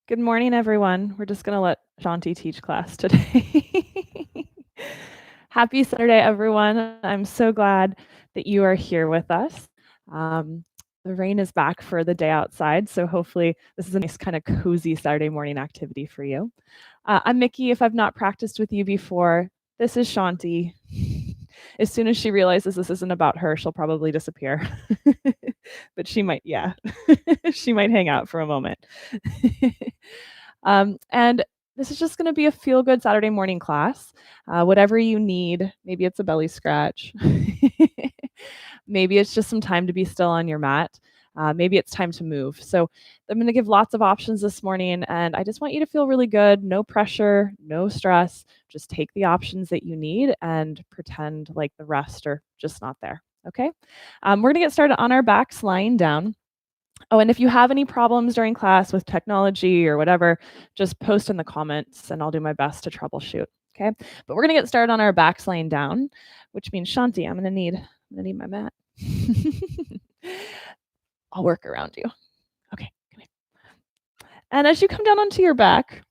Good morning, everyone. We're just gonna let Shanti teach class today. Happy Saturday, everyone. I'm so glad that you are here with us. Um, the rain is back for the day outside, so hopefully this is a nice kind of cozy Saturday morning activity for you. I'm Mikki. If I've not practiced with you before, this is Shanti. As soon as she realizes this isn't about her, she'll probably disappear. But she might, yeah, she might hang out for a moment. And this is just going to be a feel good Saturday morning class. Whatever you need, maybe it's a belly scratch, maybe it's just some time to be still on your mat. Maybe it's time to move. So I'm going to give lots of options this morning, and I just want you to feel really good. No pressure, no stress. Just take the options that you need and pretend like the rest are just not there. Okay. We're going to get started on our backs lying down. Oh, and if you have any problems during class with technology or whatever, just post in the comments and I'll do my best to troubleshoot. Okay. But we're gonna get started on our backs laying down, which means Shanti, I'm gonna need my mat. I'll work around you. Okay, come here. And as you come down onto your back,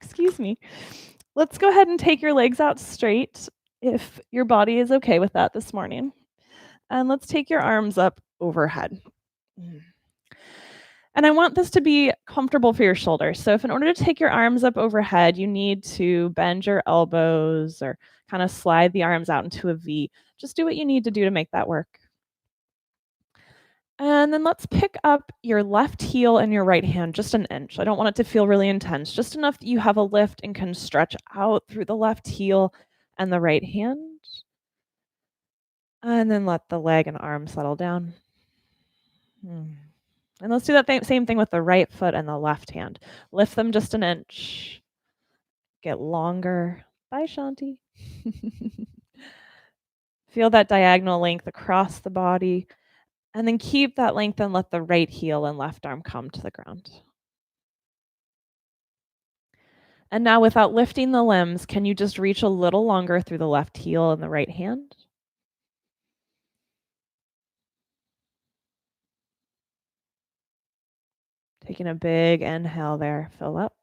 excuse me, let's go ahead and take your legs out straight if your body is okay with that this morning. And let's take your arms up overhead. And I want this to be comfortable for your shoulders. So if in order to take your arms up overhead, you need to bend your elbows or kind of slide the arms out into a V, just do what you need to do to make that work. And then let's pick up your left heel and your right hand just an inch. I don't want it to feel really intense, just enough that you have a lift and can stretch out through the left heel and the right hand. And then let the leg and arm settle down. And let's do that same thing with the right foot and the left hand. Lift them just an inch. Get longer. Bye, Shanti. Feel that diagonal length across the body. And then keep that length and let the right heel and left arm come to the ground. And now, without lifting the limbs, can you just reach a little longer through the left heel and the right hand? Taking a big inhale there. Fill up.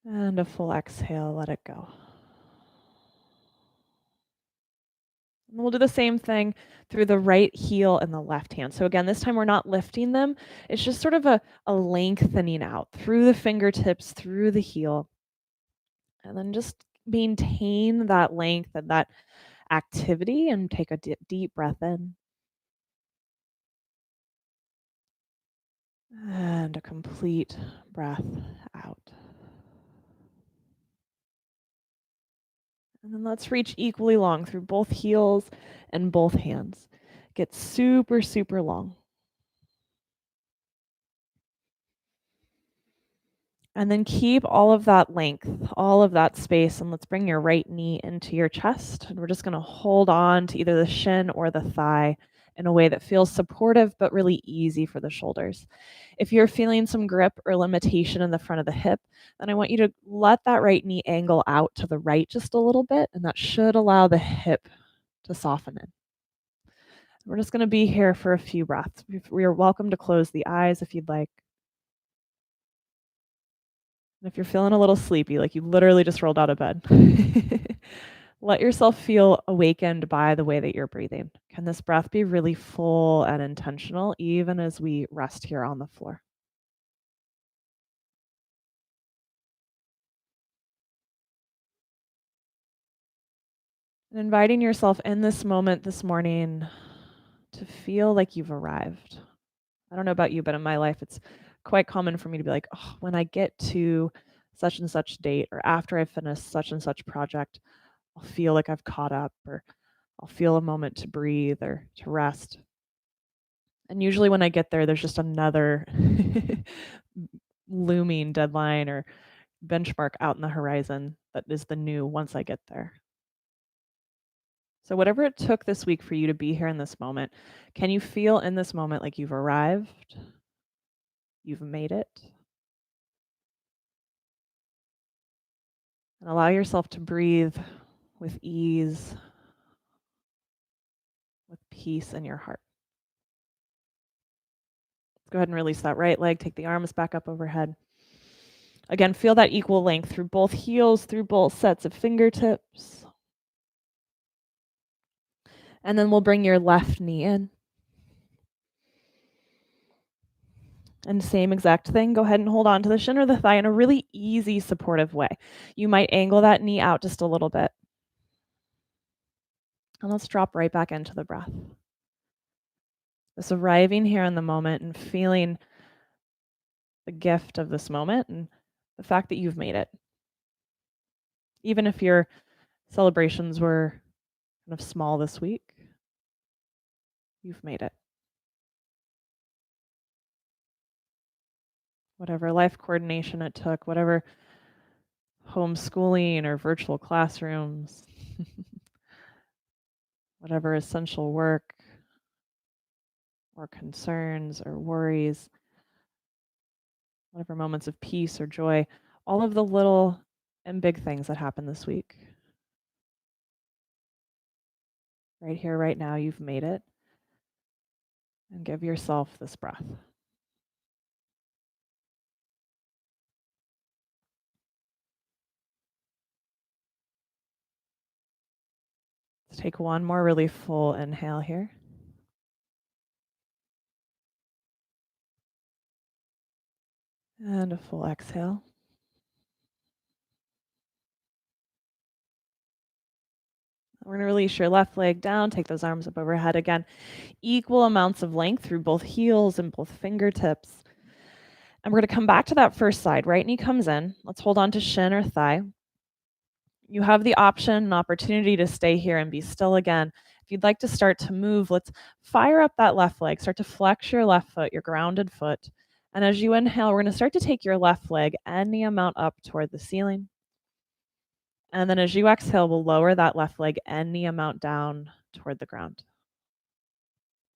And a full exhale. Let it go. And we'll do the same thing through the right heel and the left hand. So again, this time we're not lifting them. It's just sort of a lengthening out through the fingertips, through the heel. And then just maintain that length and that activity and take a deep breath in. And a complete breath out. And then let's reach equally long through both heels and both hands. Get super, super long. And then keep all of that length, all of that space, and let's bring your right knee into your chest. And we're just going to hold on to either the shin or the thigh in a way that feels supportive but really easy for the shoulders. If you're feeling some grip or limitation in the front of the hip, then I want you to let that right knee angle out to the right just a little bit, and that should allow the hip to soften in. We're just going to be here for a few breaths. We are welcome to close the eyes if you'd like. And if you're feeling a little sleepy, like you literally just rolled out of bed, let yourself feel awakened by the way that you're breathing. Can this breath be really full and intentional, even as we rest here on the floor? And inviting yourself in this moment this morning to feel like you've arrived. I don't know about you, but in my life, it's quite common for me to be like, oh, when I get to such and such date, or after I finish such and such project, I'll feel like I've caught up, or I'll feel a moment to breathe or to rest. And usually when I get there, there's just another looming deadline or benchmark out in the horizon that is the new once I get there. So, whatever it took this week for you to be here in this moment, can you feel in this moment like you've arrived? You've made it? And allow yourself to breathe with ease, with peace in your heart. Go ahead and release that right leg. Take the arms back up overhead. Again, feel that equal length through both heels, through both sets of fingertips. And then we'll bring your left knee in. And same exact thing, go ahead and hold on to the shin or the thigh in a really easy, supportive way. You might angle that knee out just a little bit. And let's drop right back into the breath. This arriving here in the moment and feeling the gift of this moment and the fact that you've made it. Even if your celebrations were kind of small this week, you've made it. Whatever life coordination it took, whatever homeschooling or virtual classrooms, whatever essential work or concerns or worries, whatever moments of peace or joy, all of the little and big things that happened this week. Right here, right now, you've made it. And give yourself this breath. Let's take one more really full inhale here. And a full exhale. We're going to release your left leg down, take those arms up overhead again. Equal amounts of length through both heels and both fingertips. And we're going to come back to that first side. Right knee comes in. Let's hold on to shin or thigh. You have the option and opportunity to stay here and be still again. If you'd like to start to move, let's fire up that left leg. Start to flex your left foot, your grounded foot. And as you inhale, we're going to start to take your left leg any amount up toward the ceiling. And then as you exhale, we'll lower that left leg any amount down toward the ground.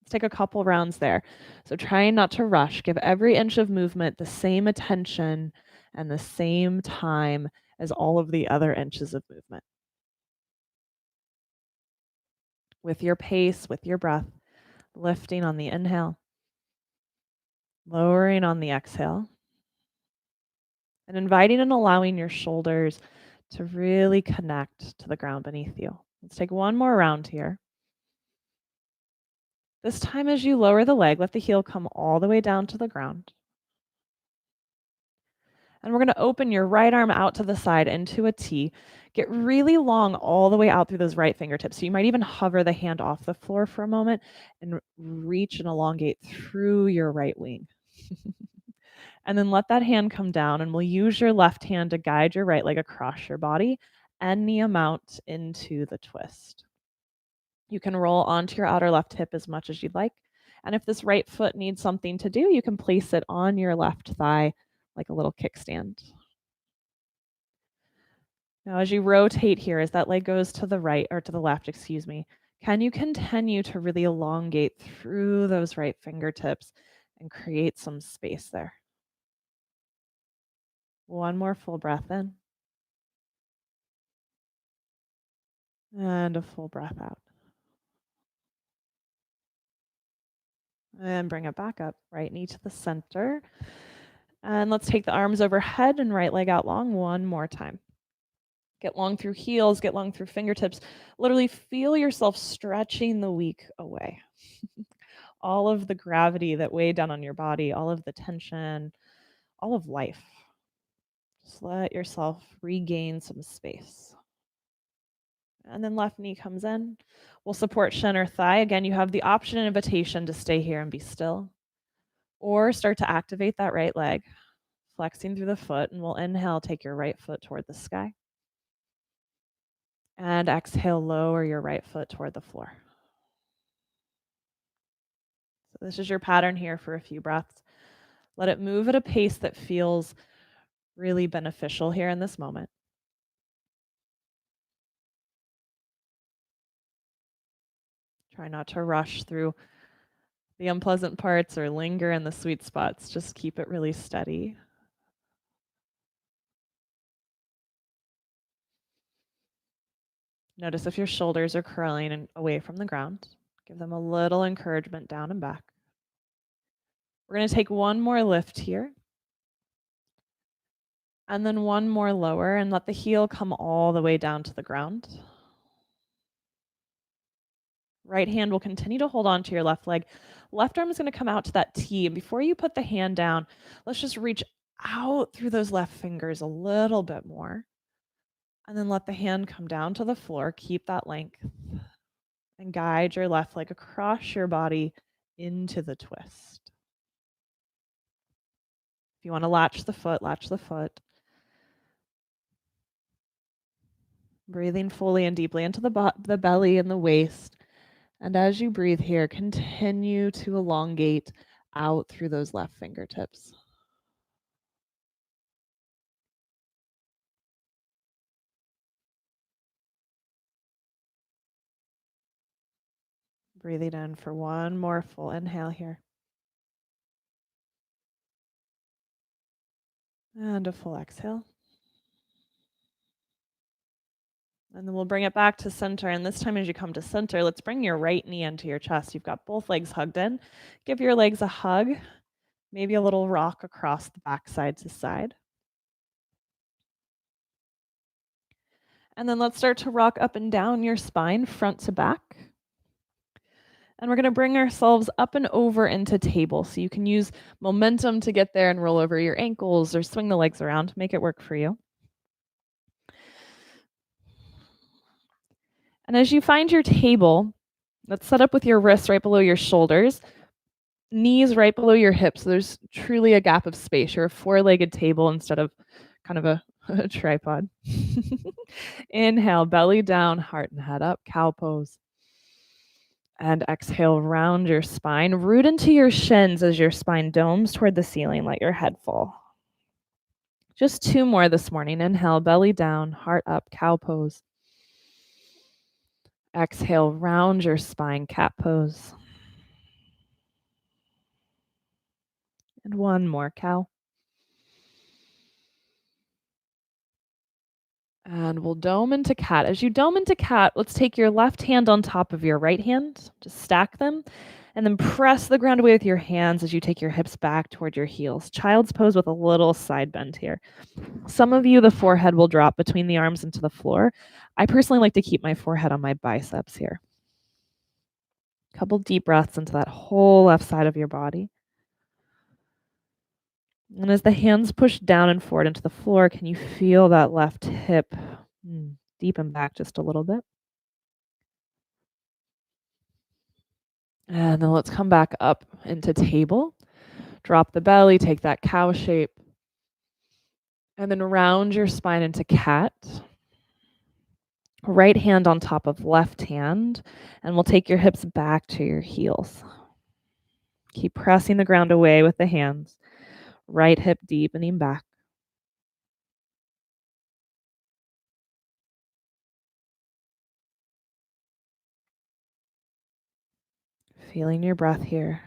Let's take a couple rounds there. So trying not to rush, give every inch of movement the same attention and the same time as all of the other inches of movement. With your pace, with your breath, lifting on the inhale, lowering on the exhale, and inviting and allowing your shoulders to really connect to the ground beneath you. Let's take one more round here. This time, as you lower the leg, let the heel come all the way down to the ground. And we're going to open your right arm out to the side into a T. Get really long all the way out through those right fingertips. So you might even hover the hand off the floor for a moment and reach and elongate through your right wing. And then let that hand come down, and we'll use your left hand to guide your right leg across your body, any amount into the twist. You can roll onto your outer left hip as much as you'd like. And if this right foot needs something to do, you can place it on your left thigh like a little kickstand. Now, as you rotate here, as that leg goes to the right or to the left, excuse me, can you continue to really elongate through those right fingertips and create some space there? One more full breath in. And a full breath out. And bring it back up. Right knee to the center. And let's take the arms overhead and right leg out long one more time. Get long through heels, get long through fingertips. Literally feel yourself stretching the week away. All of the gravity that weighed down on your body, all of the tension, all of life. Just let yourself regain some space. And then left knee comes in. We'll support shin or thigh. Again, you have the option and invitation to stay here and be still, or start to activate that right leg, flexing through the foot, and we'll inhale, take your right foot toward the sky. And exhale, lower your right foot toward the floor. So this is your pattern here for a few breaths. Let it move at a pace that feels really beneficial here in this moment. Try not to rush through the unpleasant parts or linger in the sweet spots. Just keep it really steady. Notice if your shoulders are curling and away from the ground. Give them a little encouragement down and back. We're going to take one more lift here. And then one more lower, and let the heel come all the way down to the ground. Right hand will continue to hold on to your left leg. Left arm is going to come out to that T. And before you put the hand down, let's just reach out through those left fingers a little bit more. And then let the hand come down to the floor. Keep that length. And guide your left leg across your body into the twist. If you want to latch the foot, latch the foot. Breathing fully and deeply into the belly and the waist. And as you breathe here, continue to elongate out through those left fingertips. Breathing in for one more full inhale here. And a full exhale. And then we'll bring it back to center. And this time as you come to center, let's bring your right knee into your chest. You've got both legs hugged in. Give your legs a hug. Maybe a little rock across the back side to side. And then let's start to rock up and down your spine, front to back. And we're going to bring ourselves up and over into table. So you can use momentum to get there and roll over your ankles or swing the legs around. Make it work for you. And as you find your table, let's set up with your wrists right below your shoulders, knees right below your hips. So there's truly a gap of space. You're a four-legged table instead of kind of a tripod. Inhale, belly down, heart and head up, cow pose. And exhale, round your spine. Root into your shins as your spine domes toward the ceiling. Let your head fall. Just two more this morning. Inhale, belly down, heart up, cow pose. Exhale, round your spine, cat pose. And one more, cow. And we'll dome into cat. As you dome into cat, let's take your left hand on top of your right hand. Just stack them. And then press the ground away with your hands as you take your hips back toward your heels. Child's pose with a little side bend here. Some of you, the forehead will drop between the arms into the floor. I personally like to keep my forehead on my biceps here. Couple deep breaths into that whole left side of your body. And as the hands push down and forward into the floor, can you feel that left hip deepen back just a little bit? And then let's come back up into table. Drop the belly, take that cow shape. And then round your spine into cat. Right hand on top of left hand. And we'll take your hips back to your heels. Keep pressing the ground away with the hands. Right hip deepening back. Feeling your breath here.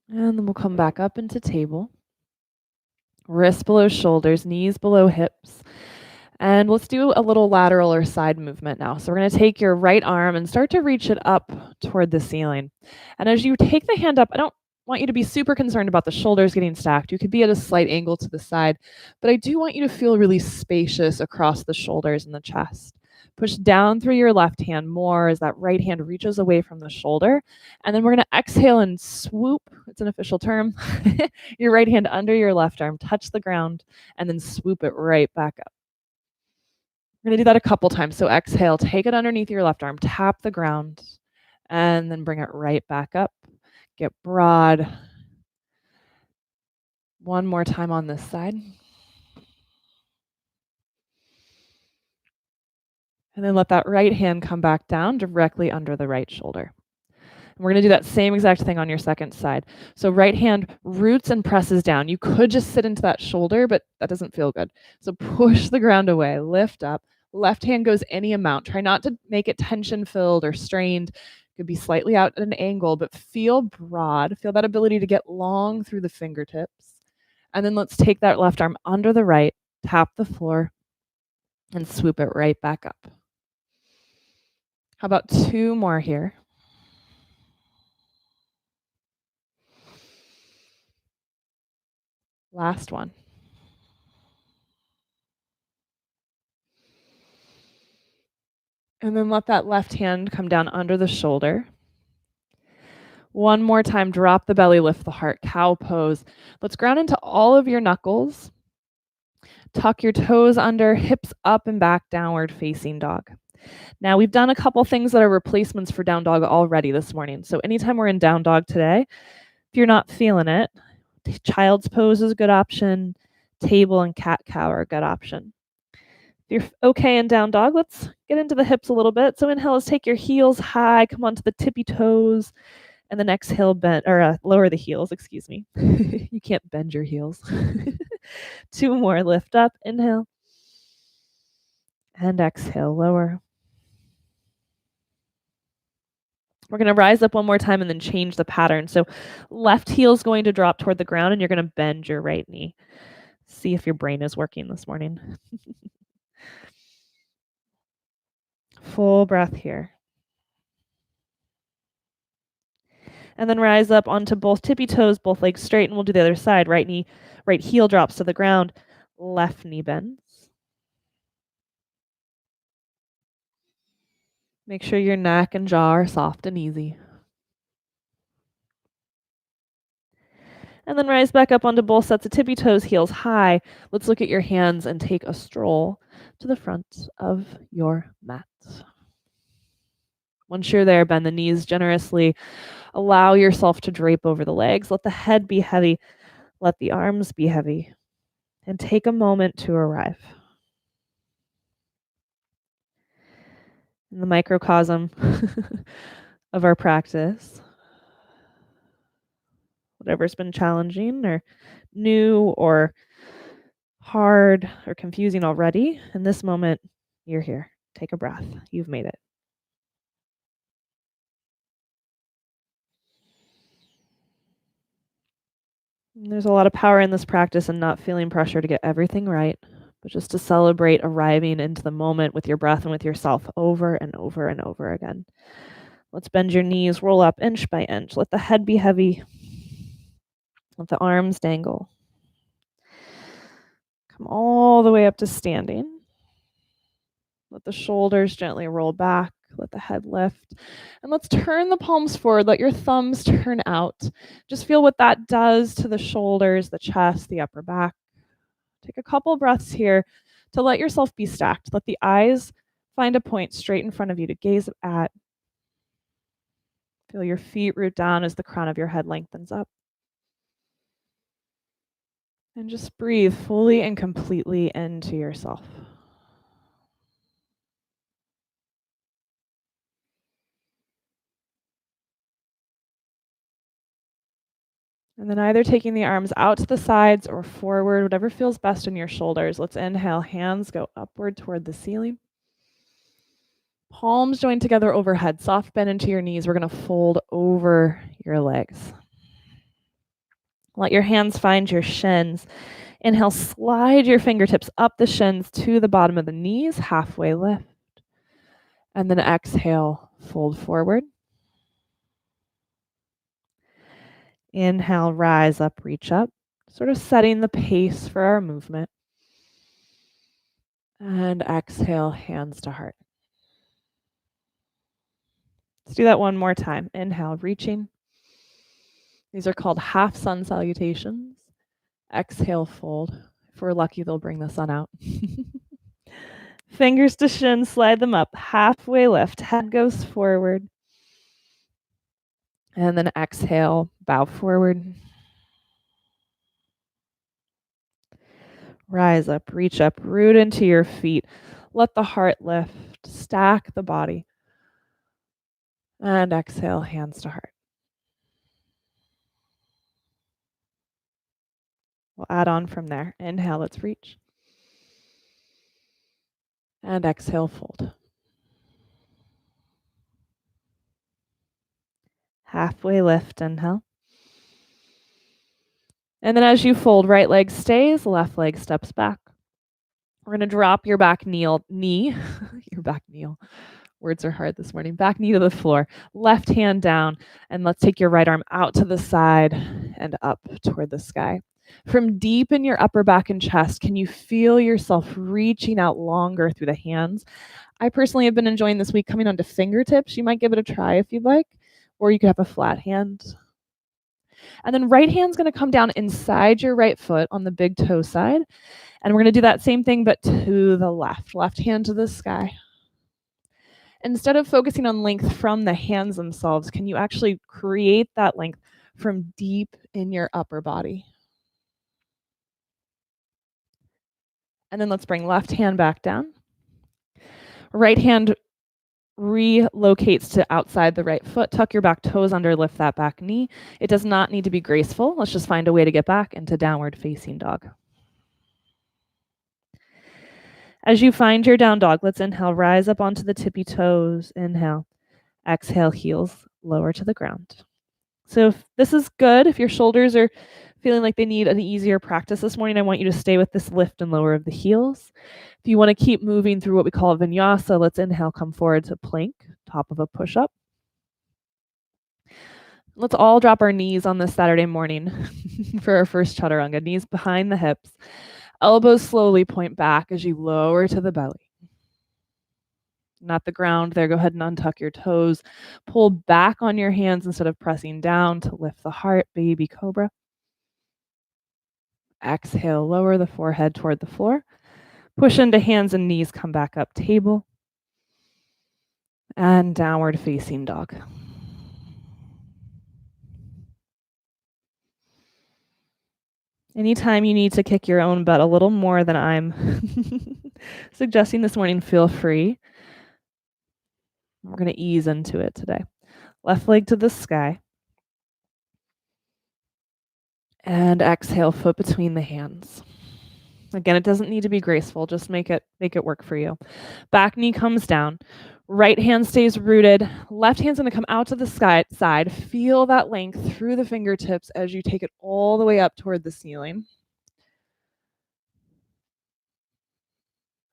And then we'll come back up into table. Wrists below shoulders, knees below hips. And let's do a little lateral or side movement now. So we're going to take your right arm and start to reach it up toward the ceiling. And as you take the hand up, I don't want you to be super concerned about the shoulders getting stacked. You could be at a slight angle to the side, but I do want you to feel really spacious across the shoulders and the chest. Push down through your left hand more as that right hand reaches away from the shoulder. And then we're going to exhale and swoop. It's an official term. Your right hand under your left arm, touch the ground, and then swoop it right back up. We're going to do that a couple times. So exhale, take it underneath your left arm, tap the ground, and then bring it right back up. Get broad. One more time on this side. And then let that right hand come back down directly under the right shoulder. And we're going to do that same exact thing on your second side. So right hand roots and presses down. You could just sit into that shoulder, but that doesn't feel good. So push the ground away, lift up. Left hand goes any amount. Try not to make it tension-filled or strained. It could be slightly out at an angle, but feel broad. Feel that ability to get long through the fingertips. And then let's take that left arm under the right, tap the floor, and swoop it right back up. How about 2 more here? Last one. And then let that left hand come down under the shoulder. One more time, drop the belly, lift the heart, cow pose. Let's ground into all of your knuckles. Tuck your toes under, hips up and back, downward facing dog. Now, we've done a couple things that are replacements for down dog already this morning. So anytime we're in down dog today, if you're not feeling it, child's pose is a good option. Table and cat cow are a good option. If you're okay in down dog, let's get into the hips a little bit. So inhale, let's take your heels high, come onto the tippy toes, and then exhale, bend or lower the heels. Excuse me. You can't bend your heels. 2 more, lift up, inhale, and exhale, lower. We're going to rise up one more time and then change the pattern. So left heel is going to drop toward the ground, and you're going to bend your right knee. See if your brain is working this morning. Full breath here. And then rise up onto both tippy toes, both legs straight, and we'll do the other side. Right heel drops to the ground, left knee bends. Make sure your neck and jaw are soft and easy. And then rise back up onto both sets of tippy toes, heels high. Let's look at your hands and take a stroll to the front of your mat. Once you're there, bend the knees generously. Allow yourself to drape over the legs. Let the head be heavy. Let the arms be heavy. And take a moment to arrive. In the microcosm of our practice, whatever's been challenging or new or hard or confusing already, in this moment, you're here. Take a breath. You've made it. There's a lot of power in this practice and not feeling pressure to get everything right, but just to celebrate arriving into the moment with your breath and with yourself over and over and over again. Let's bend your knees, roll up inch by inch. Let the head be heavy. Let the arms dangle. Come all the way up to standing. Let the shoulders gently roll back. Let the head lift. And let's turn the palms forward. Let your thumbs turn out. Just feel what that does to the shoulders, the chest, the upper back. Take a couple breaths here to let yourself be stacked. Let the eyes find a point straight in front of you to gaze at. Feel your feet root down as the crown of your head lengthens up. And just breathe fully and completely into yourself. And then either taking the arms out to the sides or forward, whatever feels best in your shoulders. Let's inhale, hands go upward toward the ceiling. Palms join together overhead, soft bend into your knees. We're going to fold over your legs. Let your hands find your shins. Inhale, slide your fingertips up the shins to the bottom of the knees, halfway lift. And then exhale, fold forward. Inhale, rise up, reach up, sort of setting the pace for our movement. And exhale, hands to heart. Let's do that one more time. Inhale, reaching. These are called half sun salutations. Exhale, fold. If we're lucky, they'll bring the sun out. Fingers to shin, slide them up. Halfway lift, head goes forward. And then exhale, bow forward. Rise up, reach up, root into your feet. Let the heart lift, stack the body. And exhale, hands to heart. We'll add on from there. Inhale, let's reach. And exhale, fold. Halfway lift, inhale. And then as you fold, right leg stays, left leg steps back. We're gonna drop your back knee, your back knee. Words are hard this morning. Back knee to the floor, left hand down, and let's take your right arm out to the side and up toward the sky. From deep in your upper back and chest, can you feel yourself reaching out longer through the hands? I personally have been enjoying this week coming onto fingertips. You might give it a try if you'd like, or you could have a flat hand. And then right hand's gonna come down inside your right foot on the big toe side. And we're gonna do that same thing, but to the left hand to the sky. Instead of focusing on length from the hands themselves, can you actually create that length from deep in your upper body? And then let's bring left hand back down. Right hand relocates to outside the right foot. Tuck your back toes under, lift that back knee. It does not need to be graceful. Let's just find a way to get back into downward facing dog. As you find your down dog, let's inhale, rise up onto the tippy toes. Inhale. Exhale, heels lower to the ground. So if this is good, if your shoulders are feeling like they need an easier practice this morning, I want you to stay with this lift and lower of the heels. If you want to keep moving through what we call a vinyasa, let's inhale, come forward to plank, top of a push-up. Let's all drop our knees on this Saturday morning for our first chaturanga. Knees behind the hips. Elbows slowly point back as you lower to the belly. Not the ground there. Go ahead and untuck your toes. Pull back on your hands instead of pressing down to lift the heart, baby cobra. Exhale, lower the forehead toward the floor. Push into hands and knees, come back up, table. And downward facing dog. Anytime you need to kick your own butt a little more than I'm suggesting this morning, feel free. We're going to ease into it today. Left leg to the sky. And exhale, foot between the hands. Again, it doesn't need to be graceful. Just make it work for you. Back knee comes down. Right hand stays rooted. Left hand's going to come out to the side. Feel that length through the fingertips as you take it all the way up toward the ceiling.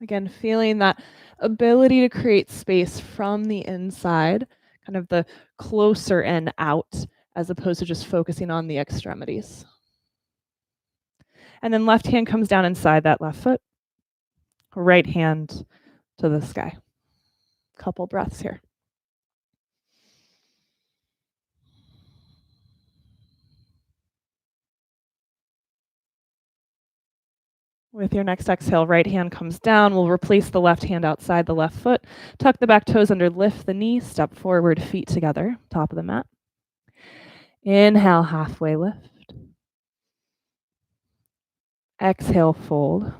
Again, feeling that ability to create space from the inside, kind of the closer and out, as opposed to just focusing on the extremities. And then left hand comes down inside that left foot. Right hand to the sky. Couple breaths here. With your next exhale, right hand comes down. We'll replace the left hand outside the left foot. Tuck the back toes under, lift the knee, step forward, feet together, top of the mat. Inhale, halfway lift. Exhale, fold.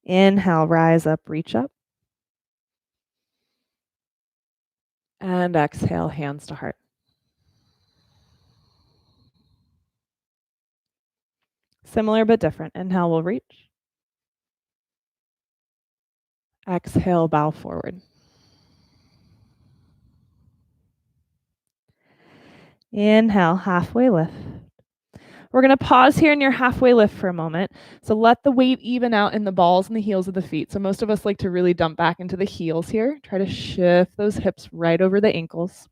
Inhale, rise up, reach up. And exhale, hands to heart. Similar but different. Inhale, we'll reach. Exhale, bow forward. Inhale, halfway lift. We're going to pause here in your halfway lift for a moment. So let the weight even out in the balls and the heels of the feet. So most of us like to really dump back into the heels here. Try to shift those hips right over the ankles.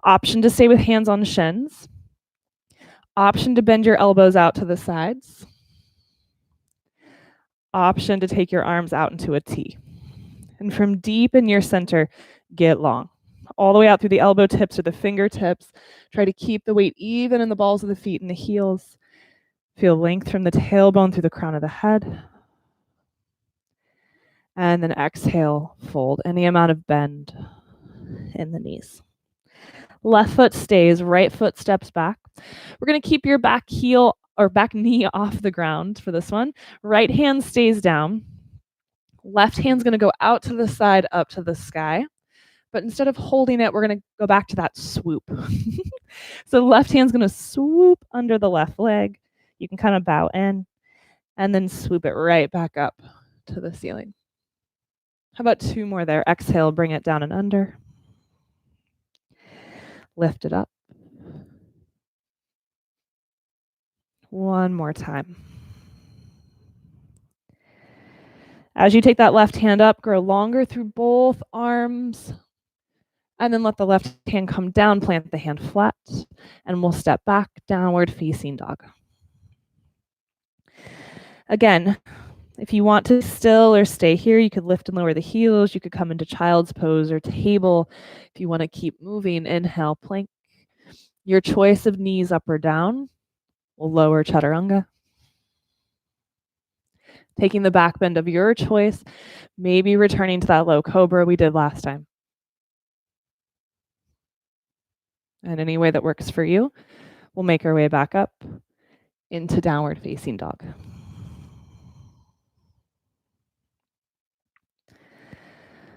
Option to stay with hands on shins. Option to bend your elbows out to the sides. Option to take your arms out into a T. And from deep in your center, get long. All the way out through the elbow tips or the fingertips. Try to keep the weight even in the balls of the feet and the heels. Feel length from the tailbone through the crown of the head. And then exhale, fold any amount of bend in the knees. Left foot stays, right foot steps back. We're going to keep your back heel or back knee off the ground for this one. Right hand stays down. Left hand's going to go out to the side, up to the sky. But instead of holding it, we're going to go back to that swoop. So left hand's going to swoop under the left leg. You can kind of bow in and then swoop it right back up to the ceiling. How about two more there? Exhale, bring it down and under. Lift it up. One more time. As you take that left hand up, grow longer through both arms. And then let the left hand come down, plant the hand flat, and we'll step back, downward facing dog. Again, if you want to still or stay here, you could lift and lower the heels. You could come into child's pose or table. If you want to keep moving, inhale, plank. Your choice of knees up or down. We'll lower chaturanga. Taking the back bend of your choice, maybe returning to that low cobra we did last time. And any way that works for you, we'll make our way back up into downward facing dog.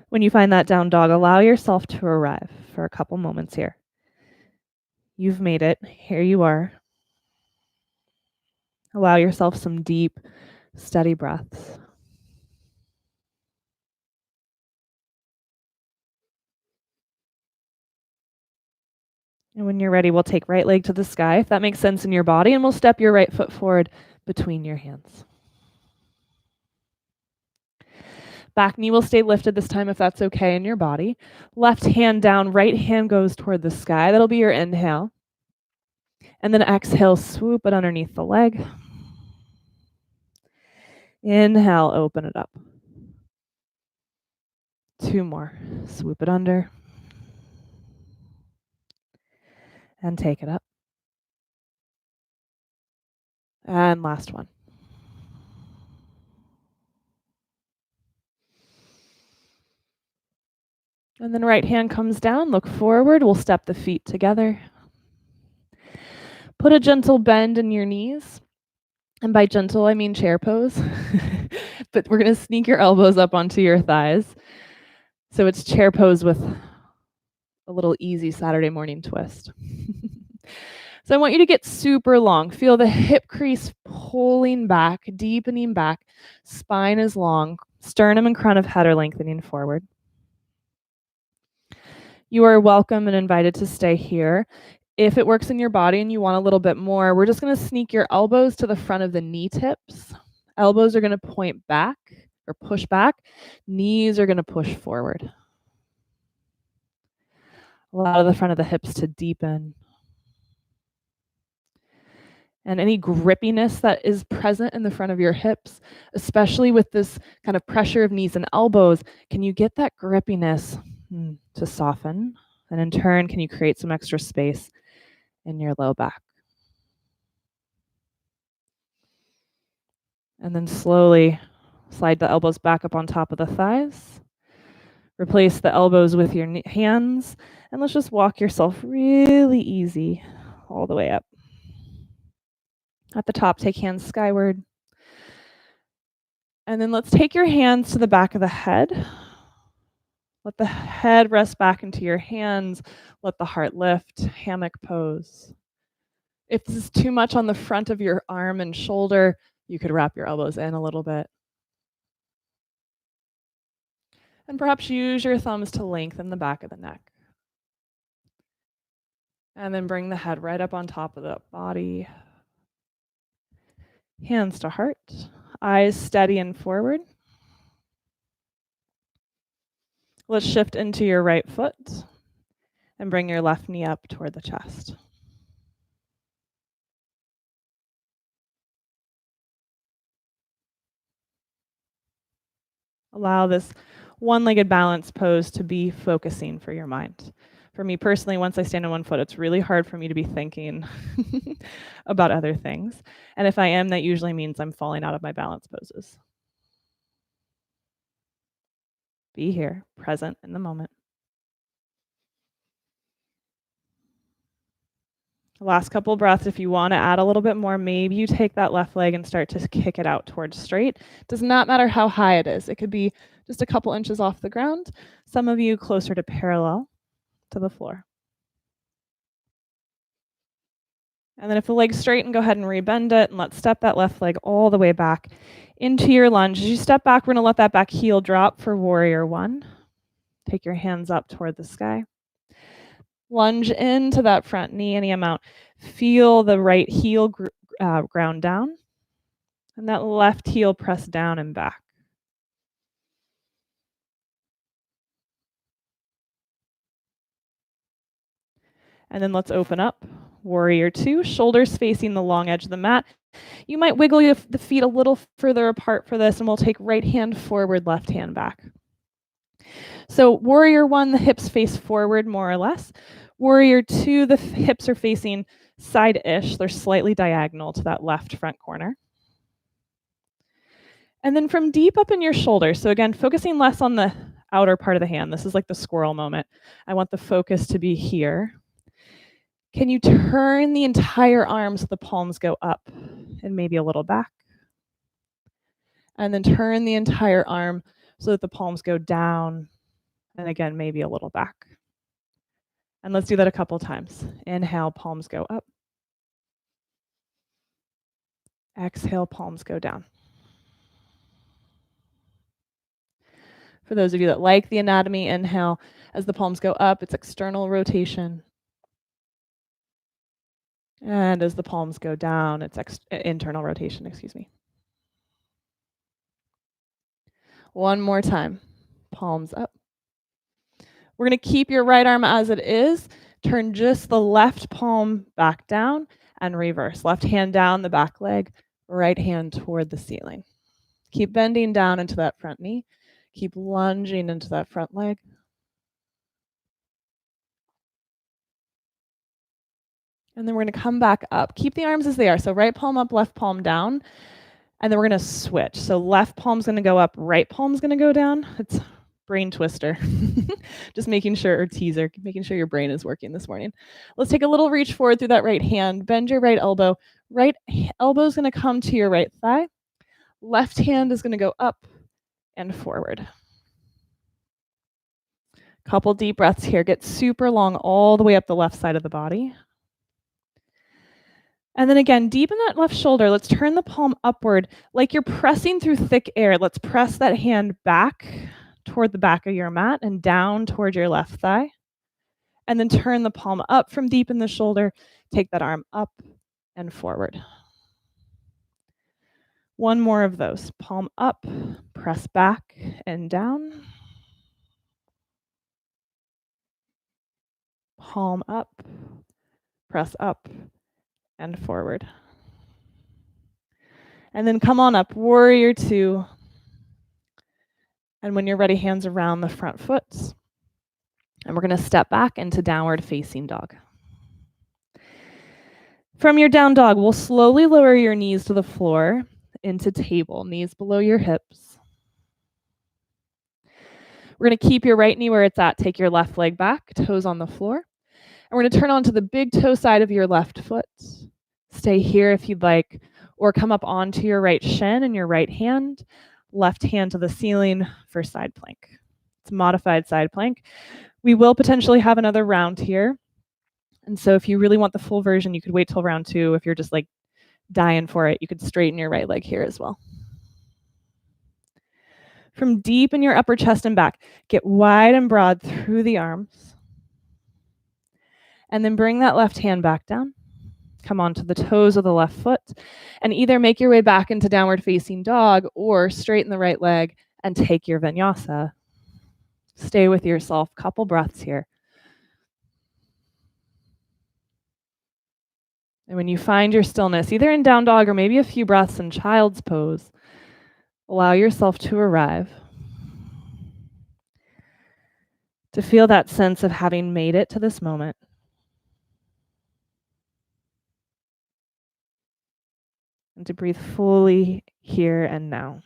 When you find that down dog, allow yourself to arrive for a couple moments here. You've made it. Here you are. Allow yourself some deep, steady breaths. And when you're ready, we'll take right leg to the sky, if that makes sense in your body, and we'll step your right foot forward between your hands. Back knee will stay lifted this time if that's okay in your body. Left hand down, right hand goes toward the sky. That'll be your inhale. And then exhale, swoop it underneath the leg. Inhale, open it up. 2 more. Swoop it under. And take it up. And last one. And then right hand comes down, look forward. We'll step the feet together. Put a gentle bend in your knees. And by gentle, I mean chair pose. But we're going to sneak your elbows up onto your thighs. So it's chair pose with a little easy Saturday morning twist. So I want you to get super long. Feel the hip crease pulling back, deepening back. Spine is long. Sternum and crown of head are lengthening forward. You are welcome and invited to stay here. If it works in your body and you want a little bit more, we're just going to sneak your elbows to the front of the knee tips. Elbows are going to point back or push back. Knees are going to push forward. Allow the front of the hips to deepen. And any grippiness that is present in the front of your hips, especially with this kind of pressure of knees and elbows, can you get that grippiness to soften? And in turn, can you create some extra space in your low back? And then slowly slide the elbows back up on top of the thighs. Replace the elbows with your hands. And let's just walk yourself really easy all the way up. At the top, take hands skyward. And then let's take your hands to the back of the head. Let the head rest back into your hands. Let the heart lift. Hammock pose. If this is too much on the front of your arm and shoulder, you could wrap your elbows in a little bit. And perhaps use your thumbs to lengthen the back of the neck. And then bring the head right up on top of the body. Hands to heart. Eyes steady and forward. Let's shift into your right foot and bring your left knee up toward the chest. Allow this one-legged balance pose to be focusing for your mind. For me personally, once I stand on one foot, it's really hard for me to be thinking about other things. And if I am, that usually means I'm falling out of my balance poses. Be here, present in the moment. Last couple breaths. If you want to add a little bit more, maybe you take that left leg and start to kick it out towards straight. Does not matter how high it is. It could be just a couple inches off the ground. Some of you closer to parallel to the floor. And then if the leg's straight, and go ahead and rebend it, and let's step that left leg all the way back into your lunge. As you step back, we're going to let that back heel drop for warrior one. Take your hands up toward the sky. Lunge into that front knee any amount. Feel the right heel ground down, and that left heel press down and back. And then let's open up. Warrior 2, shoulders facing the long edge of the mat. You might wiggle the feet a little further apart for this, and we'll take right hand forward, left hand back. So Warrior 1, the hips face forward more or less. Warrior 2, the hips are facing side-ish. They're slightly diagonal to that left front corner. And then from deep up in your shoulders, so again, focusing less on the outer part of the hand. This is like the squirrel moment. I want the focus to be here. Can you turn the entire arm so the palms go up and maybe a little back? And then turn the entire arm so that the palms go down and again, maybe a little back. And let's do that a couple times. Inhale, palms go up. Exhale, palms go down. For those of you that like the anatomy, inhale. As the palms go up, it's external rotation. And as the palms go down, it's internal rotation, excuse me. One more time. Palms up. We're going to keep your right arm as it is. Turn just the left palm back down and reverse. Left hand down the back leg, right hand toward the ceiling. Keep bending down into that front knee. Keep lunging into that front leg. And then we're going to come back up. Keep the arms as they are. So right palm up, left palm down. And then we're going to switch. So left palm's going to go up, right palm's going to go down. It's brain twister. Just making sure, or teaser, making sure your brain is working this morning. Let's take a little reach forward through that right hand. Bend your right elbow. Right elbow is going to come to your right thigh. Left hand is going to go up and forward. Couple deep breaths here. Get super long all the way up the left side of the body. And then again, deepen that left shoulder. Let's turn the palm upward like you're pressing through thick air. Let's press that hand back toward the back of your mat and down toward your left thigh. And then turn the palm up from deep in the shoulder. Take that arm up and forward. One more of those. Palm up, press back and down. Palm up, press up and forward. And then come on up, Warrior 2. And when you're ready, hands around the front foot. And we're going to step back into downward facing dog. From your down dog, we'll slowly lower your knees to the floor into table, knees below your hips. We're going to keep your right knee where it's at. Take your left leg back, toes on the floor. And we're going to turn onto the big toe side of your left foot. Stay here if you'd like, or come up onto your right shin and your right hand, left hand to the ceiling for side plank. It's a modified side plank. We will potentially have another round here. And so if you really want the full version, you could wait till round 2. If you're just like dying for it, you could straighten your right leg here as well. From deep in your upper chest and back, get wide and broad through the arms. And then bring that left hand back down. Come onto the toes of the left foot and either make your way back into downward facing dog or straighten the right leg and take your vinyasa. Stay with yourself. Couple breaths here. And when you find your stillness, either in down dog or maybe a few breaths in child's pose, allow yourself to arrive. To feel that sense of having made it to this moment. And to breathe fully here and now.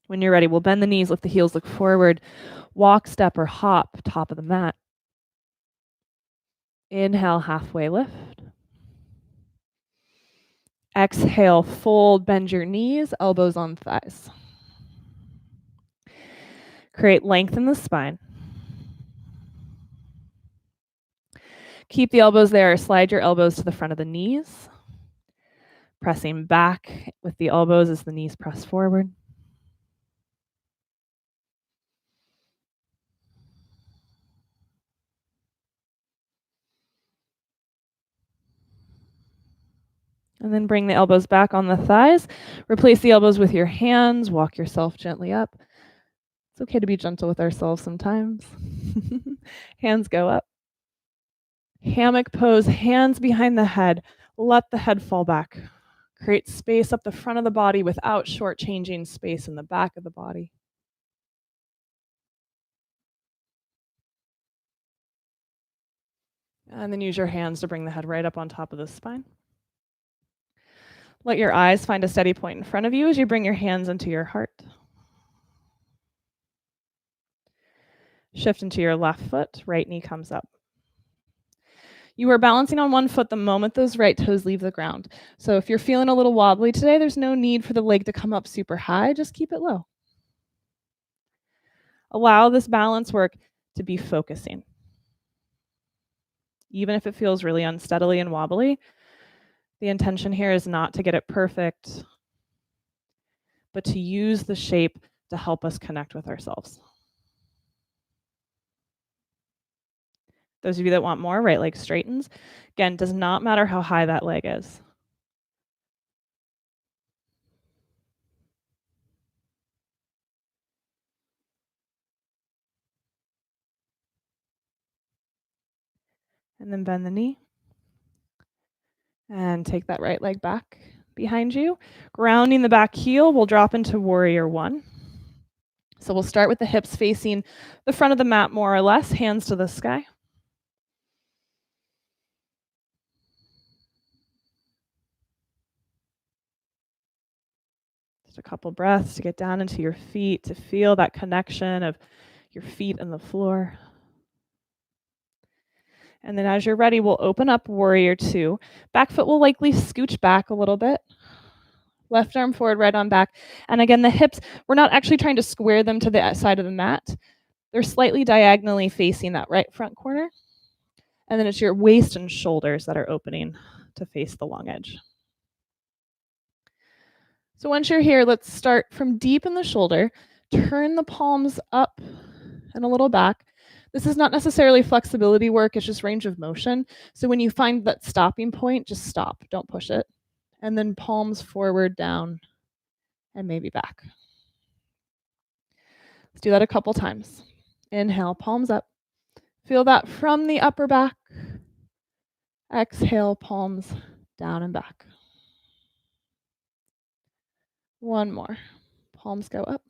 When you're ready, we'll bend the knees, lift the heels, look forward, walk, step, or hop, top of the mat. Inhale, halfway lift. Exhale, fold, bend your knees, elbows on thighs. Create length in the spine. Keep the elbows there, slide your elbows to the front of the knees. Pressing back with the elbows as the knees press forward. And then bring the elbows back on the thighs. Replace the elbows with your hands. Walk yourself gently up. It's okay to be gentle with ourselves sometimes. Hands go up. Hammock pose, hands behind the head. Let the head fall back. Create space up the front of the body without shortchanging space in the back of the body. And then use your hands to bring the head right up on top of the spine. Let your eyes find a steady point in front of you as you bring your hands into your heart. Shift into your left foot, right knee comes up. You are balancing on one foot the moment those right toes leave the ground. So if you're feeling a little wobbly today, there's no need for the leg to come up super high, just keep it low. Allow this balance work to be focusing. Even if it feels really unsteadily and wobbly, the intention here is not to get it perfect, but to use the shape to help us connect with ourselves. Those of you that want more, right leg straightens. Again, does not matter how high that leg is. And then bend the knee. And take that right leg back behind you. Grounding the back heel, we'll drop into warrior one. So we'll start with the hips facing the front of the mat more or less, hands to the sky. Just a couple breaths to get down into your feet, to feel that connection of your feet and the floor. And then as you're ready, we'll open up warrior two. Back foot will likely scooch back a little bit. Left arm forward, right arm back. And again, the hips, we're not actually trying to square them to the side of the mat. They're slightly diagonally facing that right front corner. And then it's your waist and shoulders that are opening to face the long edge. So once you're here, let's start from deep in the shoulder. Turn the palms up and a little back. This is not necessarily flexibility work, it's just range of motion. So when you find that stopping point, just stop, don't push it. And then palms forward, down, and maybe back. Let's do that a couple times. Inhale, palms up. Feel that from the upper back. Exhale, palms down and back. One more. Palms go up.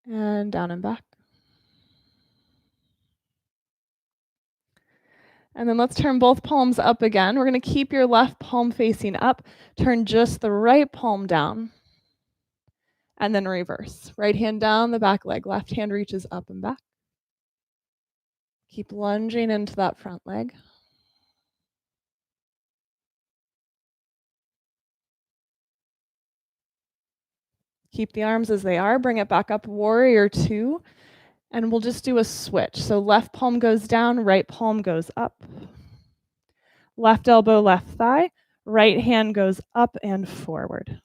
And down and back. And then let's turn both palms up again. We're going to keep your left palm facing up. Turn just the right palm down. And then reverse. Right hand down the back leg. Left hand reaches up and back. Keep lunging into that front leg. Keep the arms as they are. Bring it back up, warrior two. And we'll just do a switch. So left palm goes down, right palm goes up. Left elbow, left thigh. Right hand goes up and forward.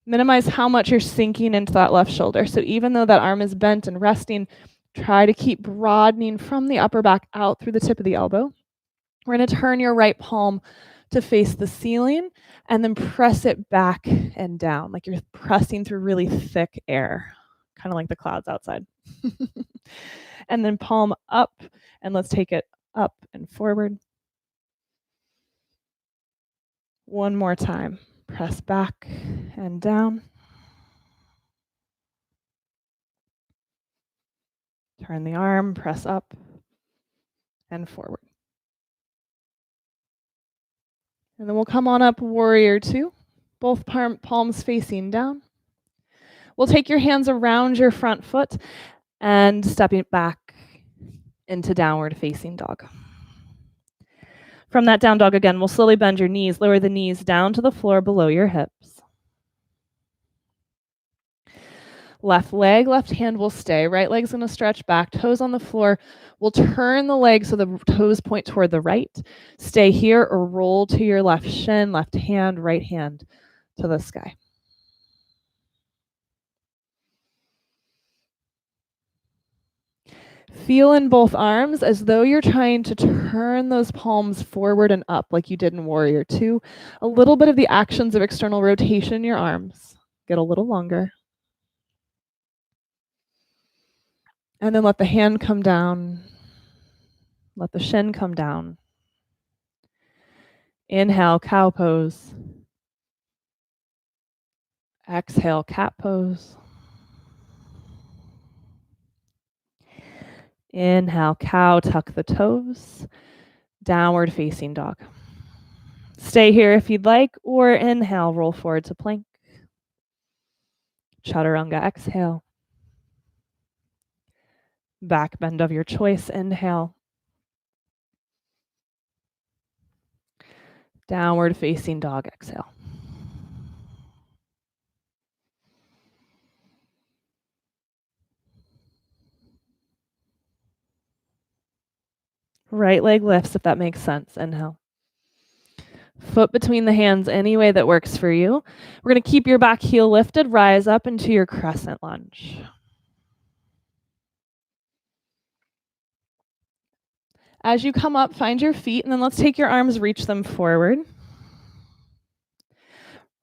Minimize how much you're sinking into that left shoulder. So even though that arm is bent and resting, try to keep broadening from the upper back out through the tip of the elbow. We're going to turn your right palm to face the ceiling and then press it back and down, like you're pressing through really thick air, kind of like the clouds outside. And then palm up, and let's take it up and forward. One more time. Press back and down. Turn the arm, press up and forward. And then we'll come on up, warrior two, both palms facing down. We'll take your hands around your front foot and stepping back into downward facing dog. From that down dog again, we'll slowly bend your knees, lower the knees down to the floor below your hips. Left leg, left hand will stay. Right leg's going to stretch back, toes on the floor. We'll turn the leg so the toes point toward the right. Stay here or roll to your left shin, left hand, right hand to the sky. Feel in both arms as though you're trying to turn those palms forward and up like you did in Warrior Two. A little bit of the actions of external rotation in your arms. Get a little longer. And then let the hand come down. Let the shin come down. Inhale, cow pose. Exhale, cat pose. Inhale, cow, tuck the toes. Downward facing dog. Stay here if you'd like, or inhale, roll forward to plank. Chaturanga, exhale. Back bend of your choice, inhale. Downward facing dog, exhale. Right leg lifts if that makes sense, inhale. Foot between the hands any way that works for you. We're going to keep your back heel lifted, rise up into your crescent lunge. As you come up, find your feet, and then let's take your arms, reach them forward.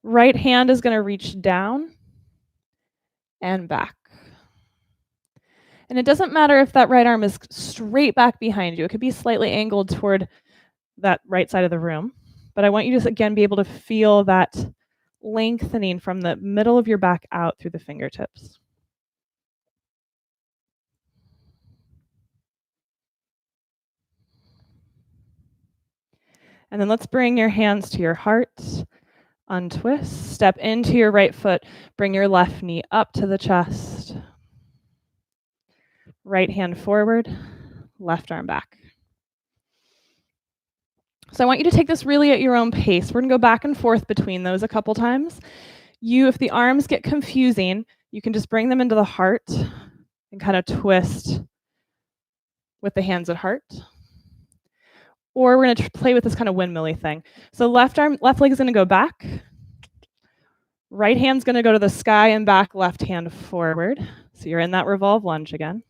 Right hand is going to reach down and back. And it doesn't matter if that right arm is straight back behind you. It could be slightly angled toward that right side of the room. But I want you to, again, be able to feel that lengthening from the middle of your back out through the fingertips. And then let's bring your hands to your heart. Untwist. Step into your right foot. Bring your left knee up to the chest. Right hand forward. Left arm back. So I want you to take this really at your own pace. We're going to go back and forth between those a couple times. If the arms get confusing, you can just bring them into the heart and kind of twist with the hands at heart. Or we're going to play with this kind of windmill-y thing. So left leg is going to go back. Right hand's going to go to the sky and back, left hand forward. So you're in that revolve lunge again.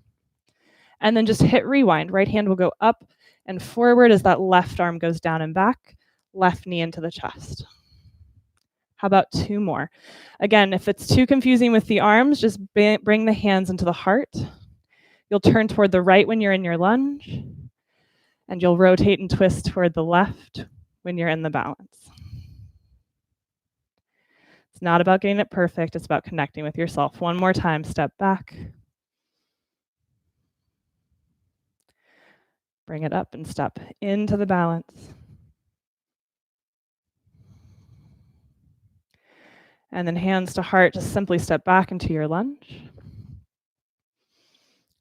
And then just hit rewind. Right hand will go up and forward as that left arm goes down and back, left knee into the chest. How about 2 more? Again, if it's too confusing with the arms, just bring the hands into the heart. You'll turn toward the right when you're in your lunge, and you'll rotate and twist toward the left when you're in the balance. It's not about getting it perfect, it's about connecting with yourself. One more time, step back. Bring it up and step into the balance. And then hands to heart, just simply step back into your lunge.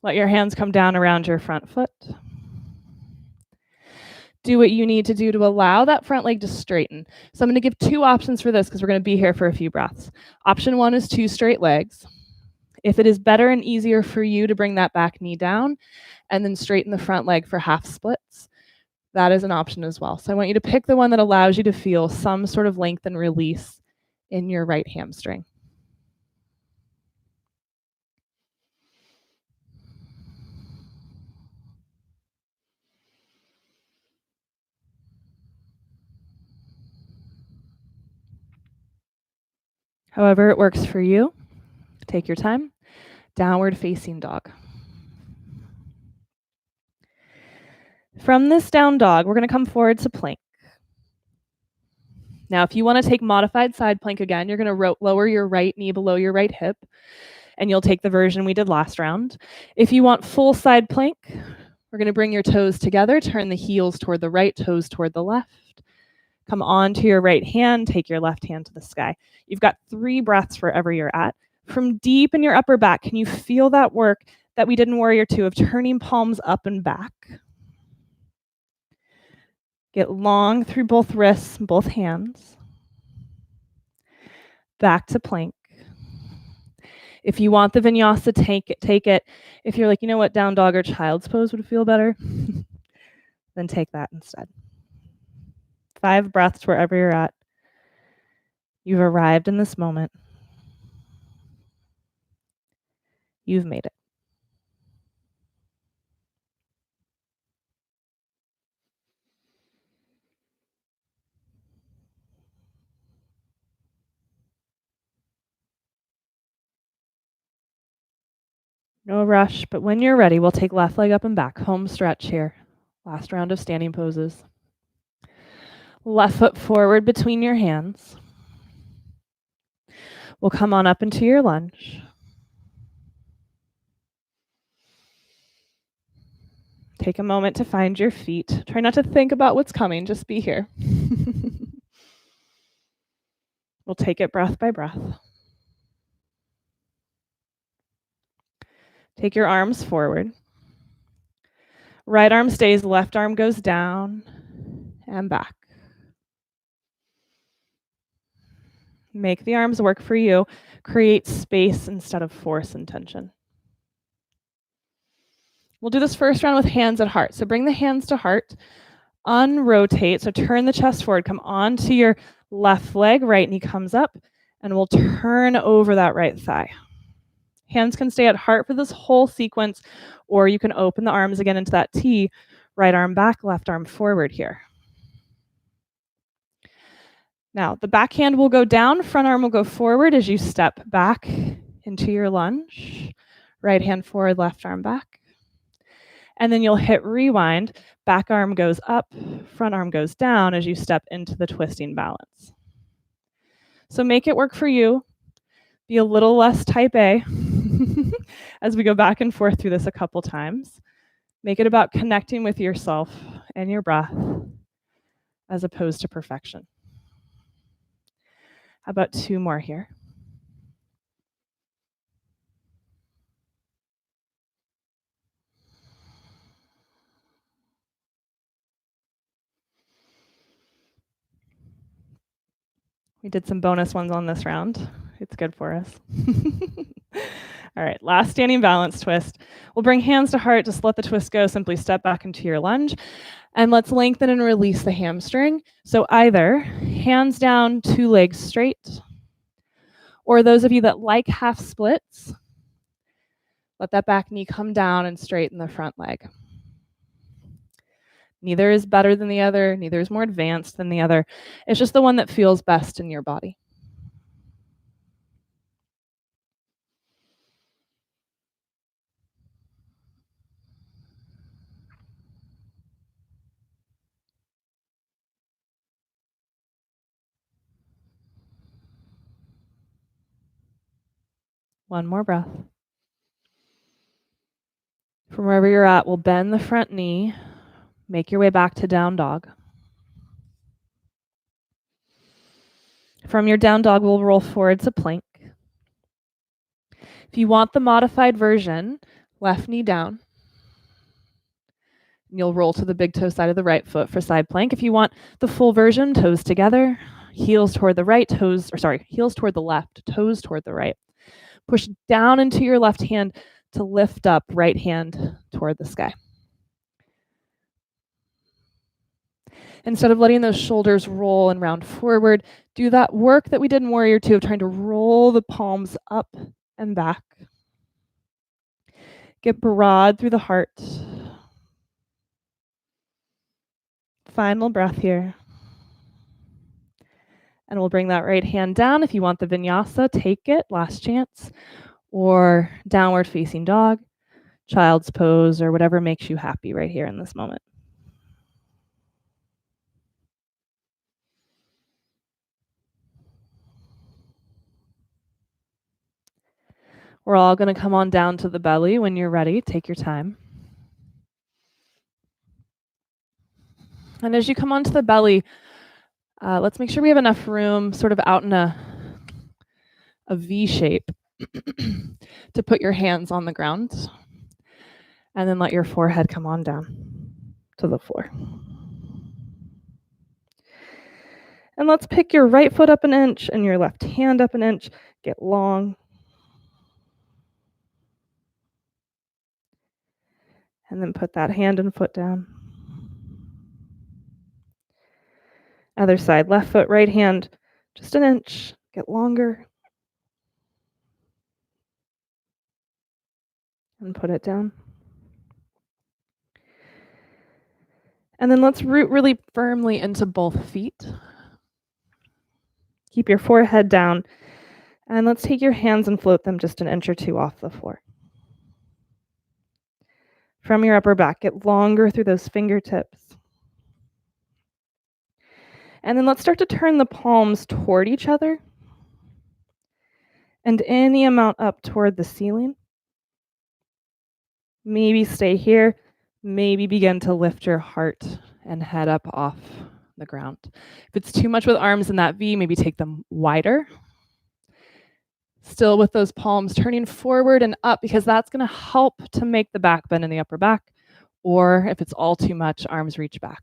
Let your hands come down around your front foot. Do what you need to do to allow that front leg to straighten. So I'm going to give 2 options for this because we're going to be here for a few breaths. Option 1 is 2 straight legs. If it is better and easier for you to bring that back knee down and then straighten the front leg for half splits, that is an option as well. So I want you to pick the one that allows you to feel some sort of length and release in your right hamstring. However it works for you, take your time. Downward facing dog. From this down dog, we're going to come forward to plank. Now, if you want to take modified side plank again, you're going to lower your right knee below your right hip, and you'll take the version we did last round. If you want full side plank, we're going to bring your toes together, turn the heels toward the right, toes toward the left. Come onto your right hand, take your left hand to the sky. You've got 3 breaths wherever you're at. From deep in your upper back, can you feel that work that we did in Warrior Two of turning palms up and back? Get long through both wrists, both hands. Back to plank. If you want the vinyasa, take it. If you're like, you know what, down dog or child's pose would feel better, then take that instead. 5 breaths wherever you're at. You've arrived in this moment. You've made it. No rush, but when you're ready, we'll take left leg up and back. Home stretch here. Last round of standing poses. Left foot forward between your hands. We'll come on up into your lunge. Take a moment to find your feet. Try not to think about what's coming, just be here. We'll take it breath by breath. Take your arms forward. Right arm stays, left arm goes down and back. Make the arms work for you. Create space instead of force and tension. We'll do this first round with hands at heart. So bring the hands to heart, unrotate. So turn the chest forward, come onto your left leg, right knee comes up, and we'll turn over that right thigh. Hands can stay at heart for this whole sequence, or you can open the arms again into that T, right arm back, left arm forward here. Now, the back hand will go down, front arm will go forward as you step back into your lunge. Right hand forward, left arm back. And then you'll hit rewind, back arm goes up, front arm goes down as you step into the twisting balance. So make it work for you. Be a little less type A as we go back and forth through this a couple times. Make it about connecting with yourself and your breath as opposed to perfection. How about 2 more here? We did some bonus ones on this round. It's good for us. All right, last standing balance twist. We'll bring hands to heart, just let the twist go, simply step back into your lunge. And let's lengthen and release the hamstring. So either hands down, 2 legs straight, or those of you that like half splits, let that back knee come down and straighten the front leg. Neither is better than the other, neither is more advanced than the other. It's just the one that feels best in your body. One more breath. From wherever you're at, we'll bend the front knee, make your way back to down dog. From your down dog, we'll roll forward to plank. If you want the modified version, left knee down. You'll roll to the big toe side of the right foot for side plank. If you want the full version, toes together, heels toward the right, heels toward the left, toes toward the right. Push down into your left hand to lift up, right hand toward the sky. Instead of letting those shoulders roll and round forward, do that work that we did in Warrior 2 of trying to roll the palms up and back. Get broad through the heart. Final breath here. And we'll bring that right hand down. If you want the vinyasa, take it, last chance. Or downward facing dog, child's pose, or whatever makes you happy right here in this moment. We're all going to come on down to the belly when you're ready. Take your time. And as you come onto the belly, let's make sure we have enough room sort of out in a V shape to put your hands on the ground. And then let your forehead come on down to the floor. And let's pick your right foot up an inch and your left hand up an inch. Get long. And then put that hand and foot down. Other side, left foot, right hand, just an inch. Get longer. And put it down. And then let's root really firmly into both feet. Keep your forehead down. And let's take your hands and float them just an inch or 2 off the floor. from your upper back. Get longer through those fingertips. And then let's start to turn the palms toward each other and any amount up toward the ceiling. Maybe stay here. Maybe begin to lift your heart and head up off the ground. If it's too much with arms in that V, maybe take them wider. Still with those palms turning forward and up, because that's going to help to make the back bend in the upper back. Or if it's all too much, arms reach back.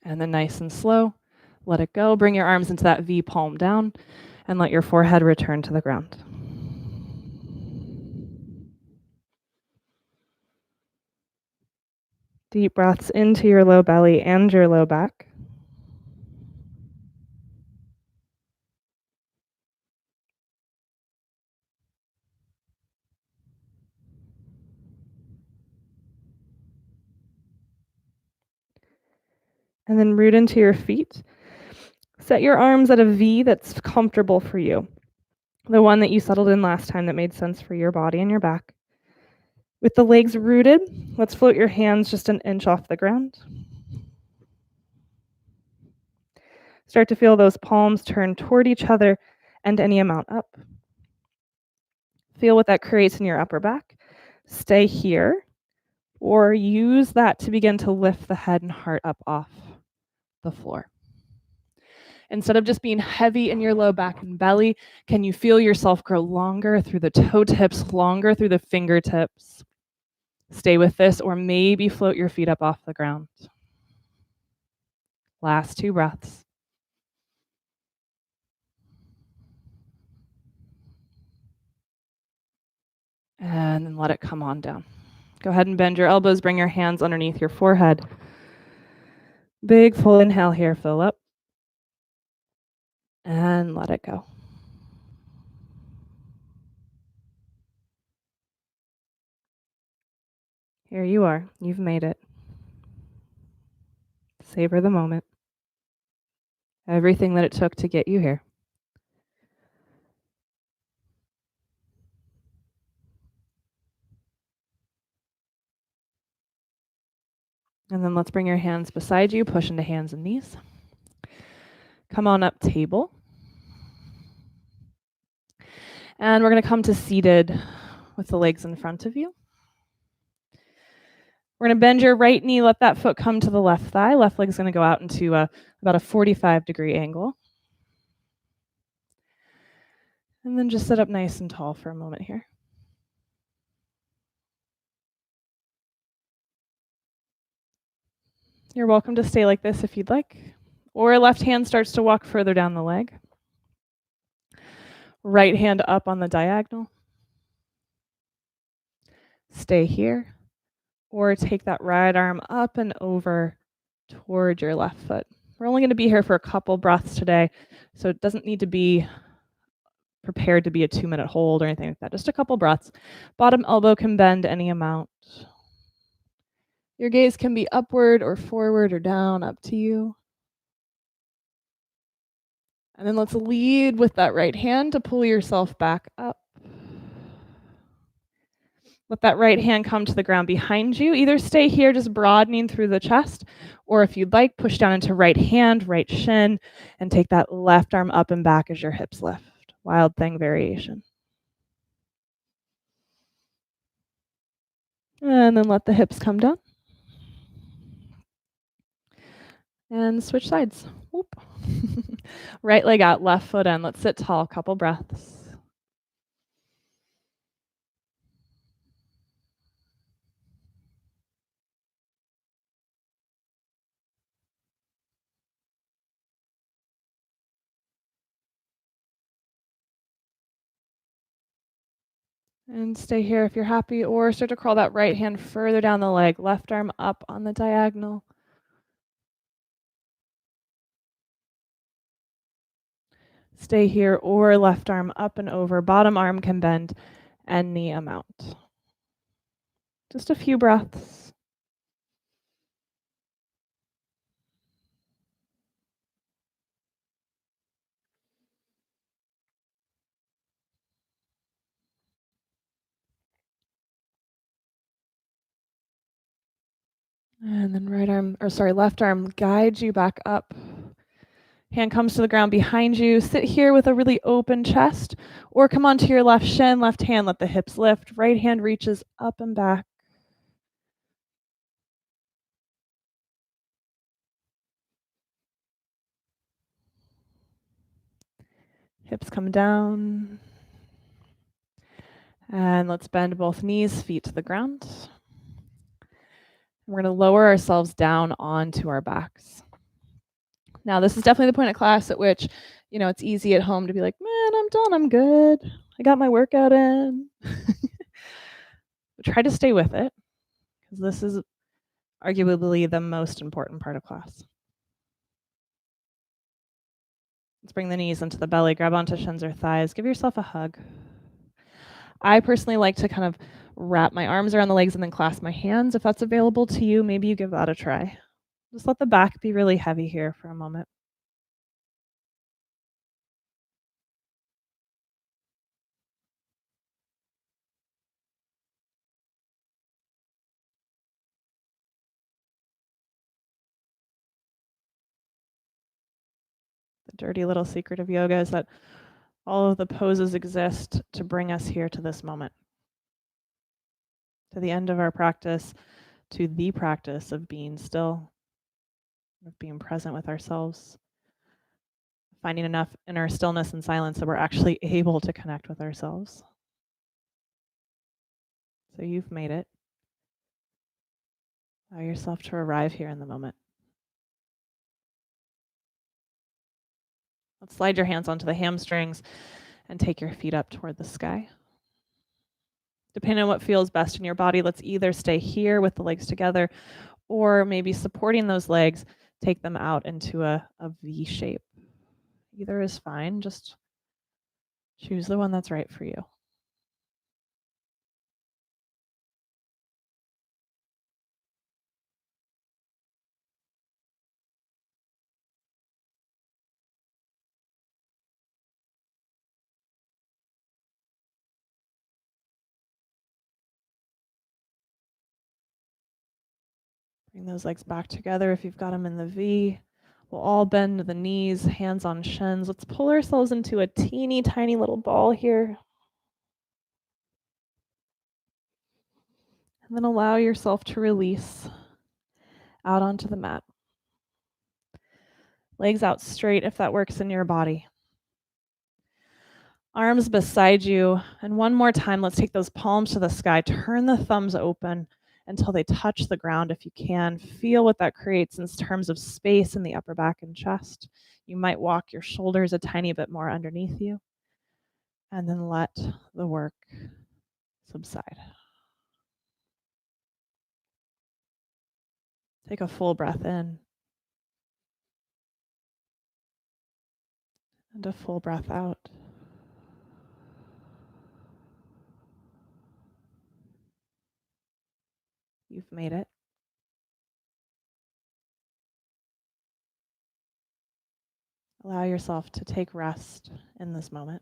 And then nice and slow, let it go. Bring your arms into that V, palm down, and let your forehead return to the ground. Deep breaths into your low belly and your low back. And then root into your feet. Set your arms at a V that's comfortable for you. The one that you settled in last time that made sense for your body and your back. With the legs rooted, let's float your hands just an inch off the ground. Start to feel those palms turn toward each other and any amount up. Feel what that creates in your upper back. Stay here, or use that to begin to lift the head and heart up off the floor. Instead of just being heavy in your low back and belly, can you feel yourself grow longer through the toe tips, longer through the fingertips? Stay with this, or maybe float your feet up off the ground. Last 2 breaths. And then let it come on down. Go ahead and bend your elbows, bring your hands underneath your forehead. Big full inhale here, fill up. And let it go. Here you are. You've made it. Savor the moment. Everything that it took to get you here. And then let's bring your hands beside you, push into hands and knees. Come on up, table. And we're going to come to seated with the legs in front of you. We're going to bend your right knee, let that foot come to the left thigh. Left leg's going to go out into about a 45-degree angle. And then just sit up nice and tall for a moment here. You're welcome to stay like this if you'd like. Or left hand starts to walk further down the leg. Right hand up on the diagonal. Stay here. Or take that right arm up and over toward your left foot. We're only going to be here for a couple breaths today, so it doesn't need to be prepared to be a 2-minute hold or anything like that. Just a couple breaths. Bottom elbow can bend any amount. Your gaze can be upward or forward or down, up to you. And then let's lead with that right hand to pull yourself back up. Let that right hand come to the ground behind you. Either stay here just broadening through the chest, or if you'd like, push down into right hand, right shin, and take that left arm up and back as your hips lift. Wild thing variation. And then let the hips come down. And switch sides. Whoop. Right leg out, left foot in. Let's sit tall, couple breaths. And stay here if you're happy, or start to crawl that right hand further down the leg, left arm up on the diagonal. Stay here, or left arm up and over. Bottom arm can bend any amount. Just a few breaths. And then left arm guides you back up. Hand comes to the ground behind you. Sit here with a really open chest, or come onto your left shin, left hand, let the hips lift. Right hand reaches up and back. Hips come down. And let's bend both knees, feet to the ground. We're going to lower ourselves down onto our backs. Now, this is definitely the point of class at which, it's easy at home to be like, man, I'm done. I'm good. I got my workout in. Try to stay with it, because this is arguably the most important part of class. Let's bring the knees into the belly, grab onto shins or thighs, give yourself a hug. I personally like to kind of wrap my arms around the legs and then clasp my hands. If that's available to you, maybe you give that a try. Just let the back be really heavy here for a moment. The dirty little secret of yoga is that all of the poses exist to bring us here to this moment, to the end of our practice, to the practice of being still, of being present with ourselves, finding enough inner stillness and silence that we're actually able to connect with ourselves. So you've made it. Allow yourself to arrive here in the moment. Let's slide your hands onto the hamstrings and take your feet up toward the sky. Depending on what feels best in your body, let's either stay here with the legs together, or maybe supporting those legs, take them out into a V shape. Either is fine. Just choose the one that's right for you. Bring those legs back together if you've got them in the V. We'll all bend the knees, hands on shins. Let's pull ourselves into a teeny tiny little ball here. And then allow yourself to release out onto the mat. Legs out straight if that works in your body. Arms beside you. And one more time, let's take those palms to the sky. Turn the thumbs open until they touch the ground if you can. Feel what that creates in terms of space in the upper back and chest. You might walk your shoulders a tiny bit more underneath you. And then let the work subside. Take a full breath in and a full breath out. You've made it. Allow yourself to take rest in this moment.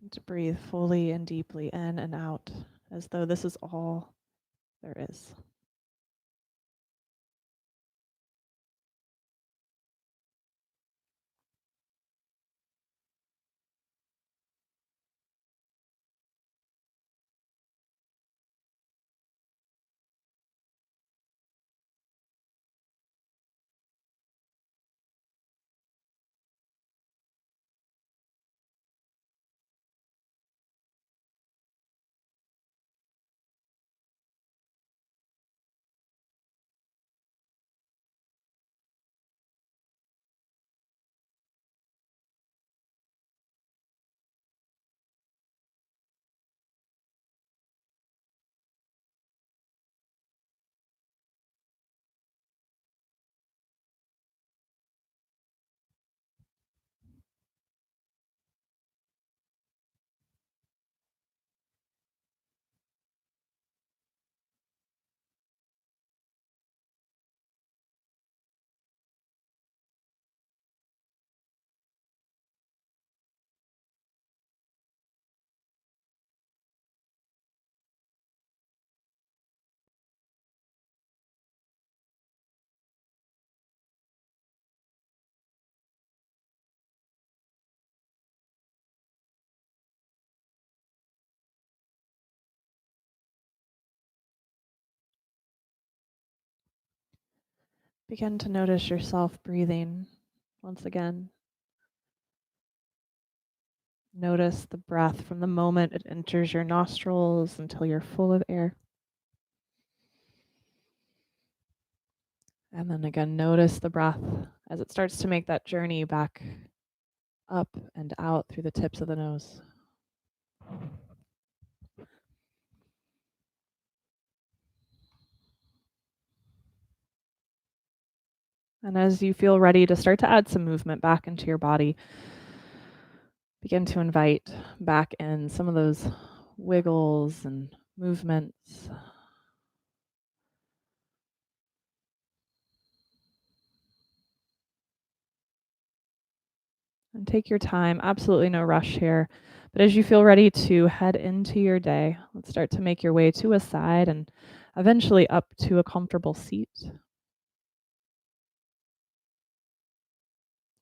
And to breathe fully and deeply in and out as though this is all there is. Begin to notice yourself breathing once again. Notice the breath from the moment it enters your nostrils until you're full of air. And then again, notice the breath as it starts to make that journey back up and out through the tips of the nose. And as you feel ready to start to add some movement back into your body, begin to invite back in some of those wiggles and movements. And take your time, absolutely no rush here. But as you feel ready to head into your day, let's start to make your way to a side and eventually up to a comfortable seat.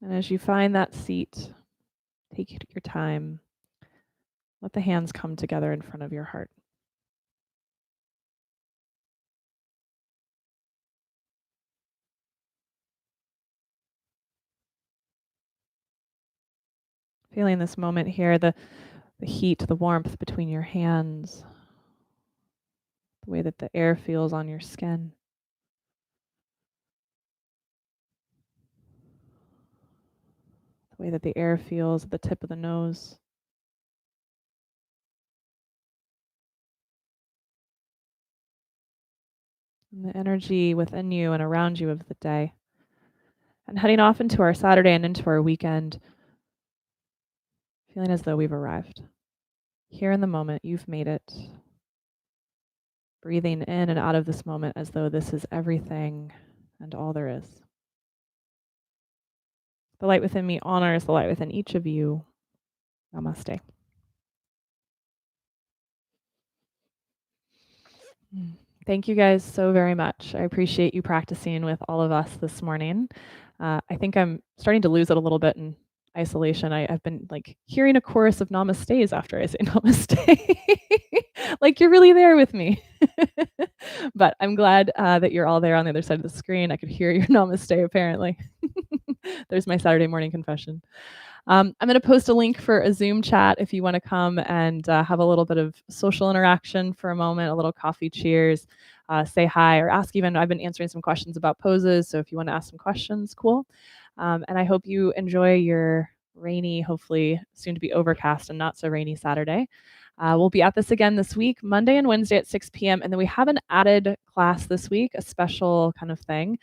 And as you find that seat, take your time. Let the hands come together in front of your heart. Feeling this moment here, the heat, the warmth between your hands, the way that the air feels on your skin. The way that the air feels at the tip of the nose. And the energy within you and around you of the day. And heading off into our Saturday and into our weekend, feeling as though we've arrived. Here in the moment, you've made it. Breathing in and out of this moment as though this is everything and all there is. The light within me honors the light within each of you. Namaste. Thank you guys so very much. I appreciate you practicing with all of us this morning. I think I'm starting to lose it a little bit in isolation. I've been like hearing a chorus of namastes after I say namaste. Like you're really there with me. But I'm glad that you're all there on the other side of the screen. I could hear your namaste apparently. There's my Saturday morning confession. I'm going to post a link for a Zoom chat if you want to come and have a little bit of social interaction for a moment, a little coffee cheers, say hi, or ask even. I've been answering some questions about poses, so if you want to ask some questions, cool. And I hope you enjoy your rainy, hopefully soon to be overcast and not so rainy Saturday. We'll be at this again this week, Monday and Wednesday at 6 p.m. And then we have an added class this week, a special kind of thing.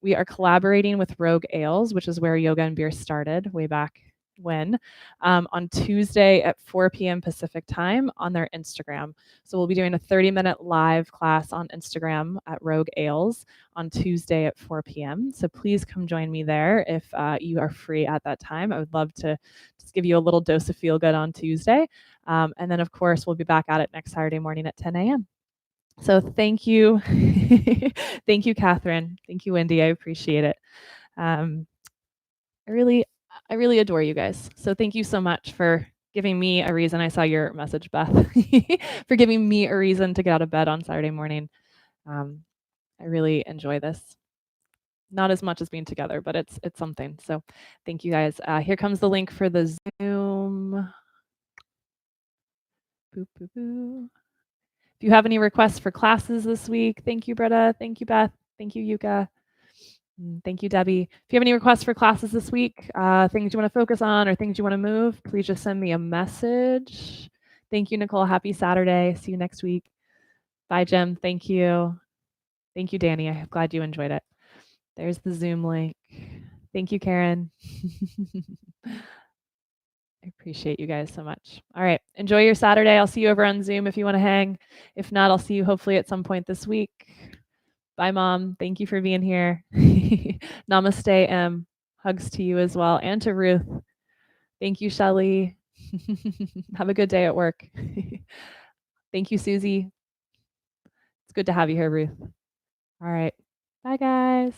We are collaborating with Rogue Ales, which is where yoga and beer started way back when, on Tuesday at 4 p.m. Pacific time on their Instagram. So we'll be doing a 30-minute live class on Instagram at Rogue Ales on Tuesday at 4 p.m. So please come join me there if you are free at that time. I would love to just give you a little dose of feel good on Tuesday. And then, of course, we'll be back at it next Saturday morning at 10 a.m. So thank you. Thank you, Catherine. Thank you, Wendy. I appreciate it. Um, I really adore you guys. So thank you so much for giving me a reason. I saw your message, Beth, for giving me a reason to get out of bed on Saturday morning. I really enjoy this. Not as much as being together, but it's something. So thank you guys. Here comes the link for the Zoom. Boop, boop, boop. If you have any requests for classes this week, thank you, Britta. Thank you, Beth. Thank you, Yuka. Thank you, Debbie. If you have any requests for classes this week, things you want to focus on or things you want to move, please just send me a message. Thank you, Nicole. Happy Saturday. See you next week. Bye, Jim. Thank you. Thank you, Danny. I'm glad you enjoyed it. There's the Zoom link. Thank you, Karen. I appreciate you guys so much. All right. Enjoy your Saturday. I'll see you over on Zoom if you want to hang. If not, I'll see you hopefully at some point this week. Bye, Mom. Thank you for being here. Namaste, M. Hugs to you as well and to Ruth. Thank you, Shelly. Have a good day at work. Thank you, Susie. It's good to have you here, Ruth. All right. Bye, guys.